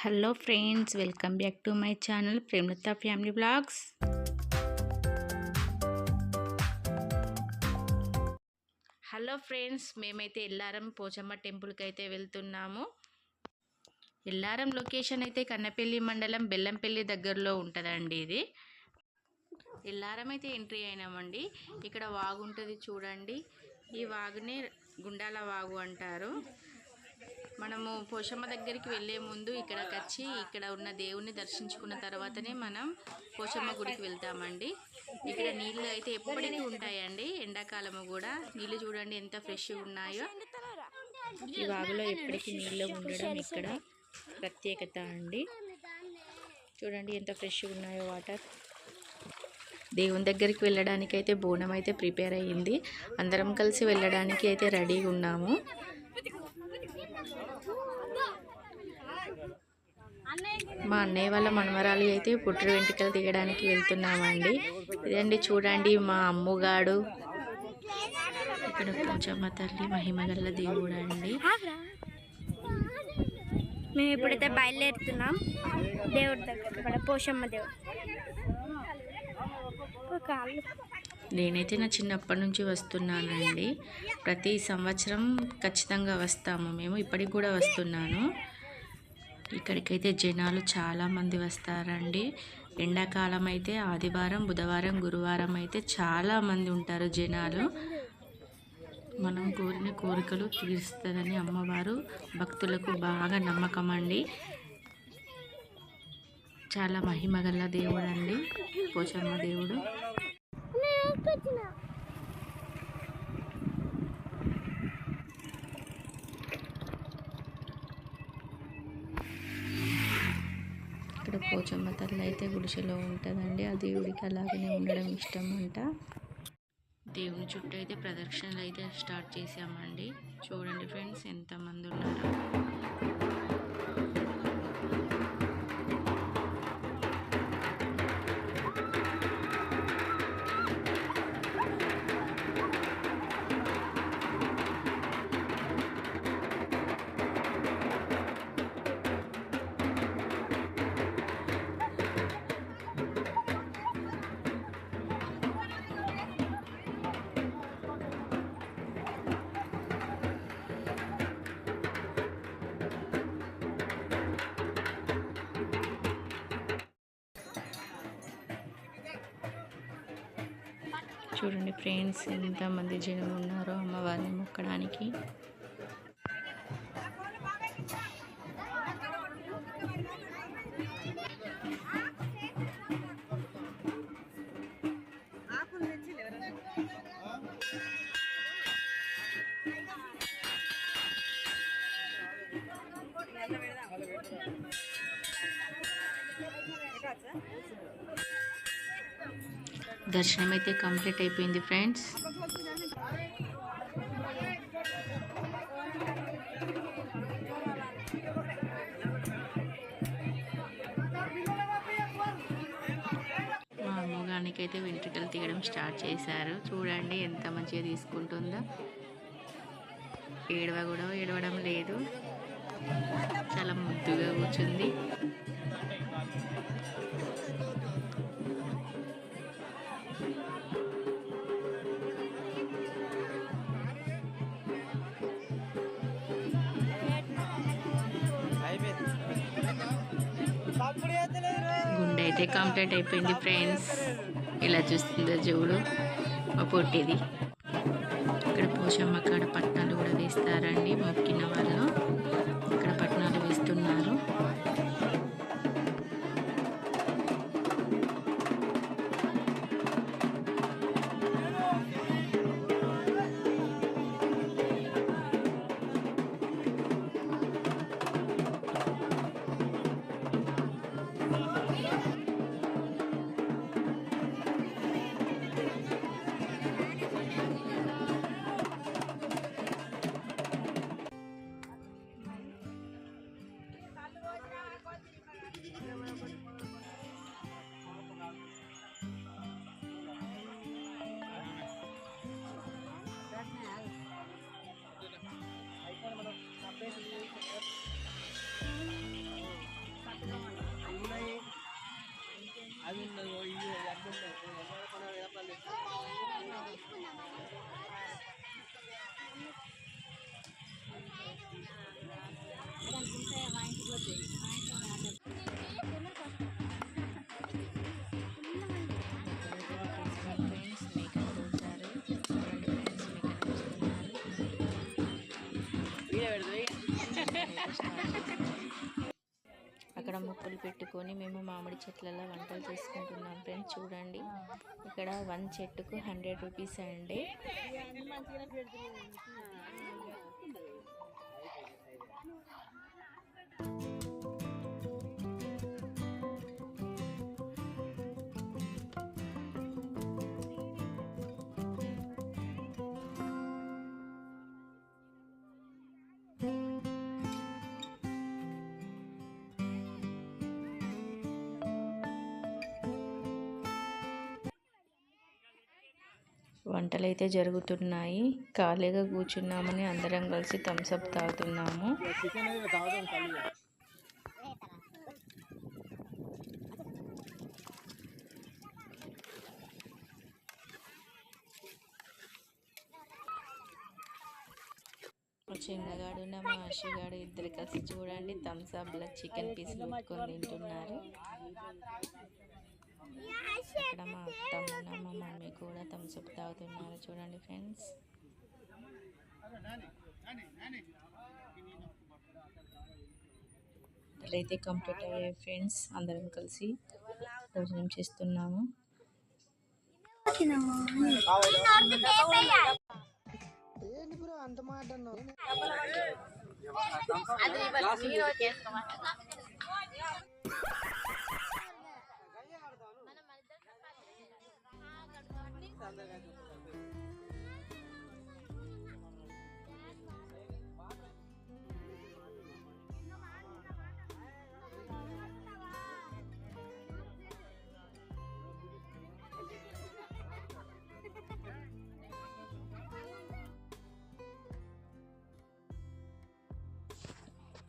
Hello friends, welcome back to my channel Premalatha family vlogs. Hello friends, మేమైతే ఎల్లారం పోచమ్మ టెంపుల్కి అయితే వెళ్తున్నాము. ఎల్లారం లొకేషన్ అయితే కన్నపల్లి మండలం బెల్లంపల్లి దగ్గరలో ఉంటుందండి. ఇది ఎల్లారం అయితే ఎంట్రీ అయినామండి. ఇక్కడ వాగు ఉంటుంది చూడండి. ఈ వాగునే గుండాల వాగు అంటారు. మనము పోచమ్మ దగ్గరికి వెళ్ళే ముందు ఇక్కడికి వచ్చి ఇక్కడ ఉన్న దేవుణ్ణి దర్శించుకున్న తర్వాతనే మనం పోచమ్మ గుడికి వెళ్తామండి. ఇక్కడ నీళ్ళు అయితే ఎప్పటికీ ఉంటాయండి. ఎండాకాలము కూడా నీళ్ళు చూడండి ఎంత ఫ్రెష్గా ఉన్నాయో. ఈ వాగులో ఎప్పటికీ నీళ్ళు ఉండడం ఇక్కడ ప్రత్యేకత అండి. చూడండి ఎంత ఫ్రెష్గా ఉన్నాయో వాటర్. దేవుని దగ్గరికి వెళ్ళడానికి అయితే బోనం అయితే ప్రిపేర్ అయ్యింది. అందరం కలిసి వెళ్ళడానికి అయితే రెడీగా ఉన్నాము. మా అన్నయ్య వాళ్ళ మనవరాలు అయితే పుట్టిన వెంట్రుకలు తీయడానికి వెళ్తున్నామండి. ఇదండి చూడండి మా అమ్మగాడు. ఇక్కడ పోచమ్మ తల్లి మహిమగల్ల దేవుడు అండి. మేము ఇప్పుడైతే బయలుదేరుతున్నాం దేవుడి దగ్గర, పోచమ్మ దేవుడు. నేనైతే నా చిన్నప్పటి నుంచి వస్తున్నానండి. ప్రతి సంవత్సరం ఖచ్చితంగా వస్తాము మేము. ఇప్పటికి కూడా వస్తున్నాను. ఇక్కడికైతే జనాలు చాలామంది వస్తారండి. ఎండాకాలం అయితే ఆదివారం, బుధవారం, గురువారం అయితే చాలామంది ఉంటారు జనాలు. మనం కోరిన కోరికలు తీరుస్తుందని అమ్మవారు భక్తులకు బాగా నమ్మకం అండి. చాలా మహిమగల దేవుడు అండి పోచమ్మ దేవుడు. ఇక్కడ పోచమ్మ తల్లి అయితే గుడిసెలో ఉంటుందండి. ఆ దేవుడికి అలాగనే ఉండడం ఇష్టం అంట. దేవుని చుట్టూ అయితే ప్రదక్షిణలు అయితే స్టార్ట్ చేసామండి. చూడండి ఫ్రెండ్స్ ఎంతమంది ఉన్నారు. చూడండి ఫ్రెండ్స్ ఎంతమంది జనం ఉన్నారో అమ్మవారిని మొక్కడానికి. దర్శనం అయితే కంప్లీట్ అయిపోయింది ఫ్రెండ్స్. మా అమ్మగారికి అయితే వెంట్రుకలు తీయడం స్టార్ట్ చేశారు. చూడండి ఎంత మంచిగా తీసుకుంటుందో. ఏడవడం లేదు. చాలా ముద్దుగా కూర్చుంది. గుండె అయితే కంప్లీట్ అయిపోయింది ఫ్రెండ్స్. ఇలా చూస్తుందో చూడు మా పొట్టిది. ఇక్కడ పోచమ్మ కాడ పట్నాలు కూడా వేస్తారండి. మొక్కిన వాళ్ళు ఇక్కడ పట్నాలు వేస్తున్నారు. ఇక్కడ మొక్కులు పెట్టుకొని మేము మామిడి చెట్లలో వంటలు చేసుకుంటున్నాం ఫ్రెండ్స్. చూడండి ఇక్కడ 1 చెట్టుకు 100 రూపీస్ అండి. వంటలు అయితే జరుగుతున్నాయి. ఖాళీగా కూర్చున్నామని అందరం కలిసి థమ్స్అప్ తాగుతున్నాము. మా చిన్నగాడు మా ఆశగాడు ఇద్దరు కలిసి చూడండి థమ్స్అప్లో చికెన్ పీసులు ముట్టుకొని తింటున్నారు. ఇక్కడ మా అత్తమ్మ మా మమ్మీ కూడా థమ్స్అప్ తాగుతున్నారు చూడండి ఫ్రెండ్స్. అయితే కంప్లీట్ అయ్యాయి ఫ్రెండ్స్. అందరం కలిసి భోజనం చేస్తున్నాము.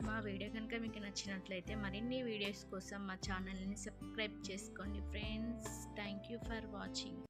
మా వీడియో కనుక మీకు నచ్చినట్లయితే మరిన్ని వీడియోస్ కోసం మా ఛానల్ని సబ్స్క్రైబ్ చేసుకోండి friends. Thank you for watching.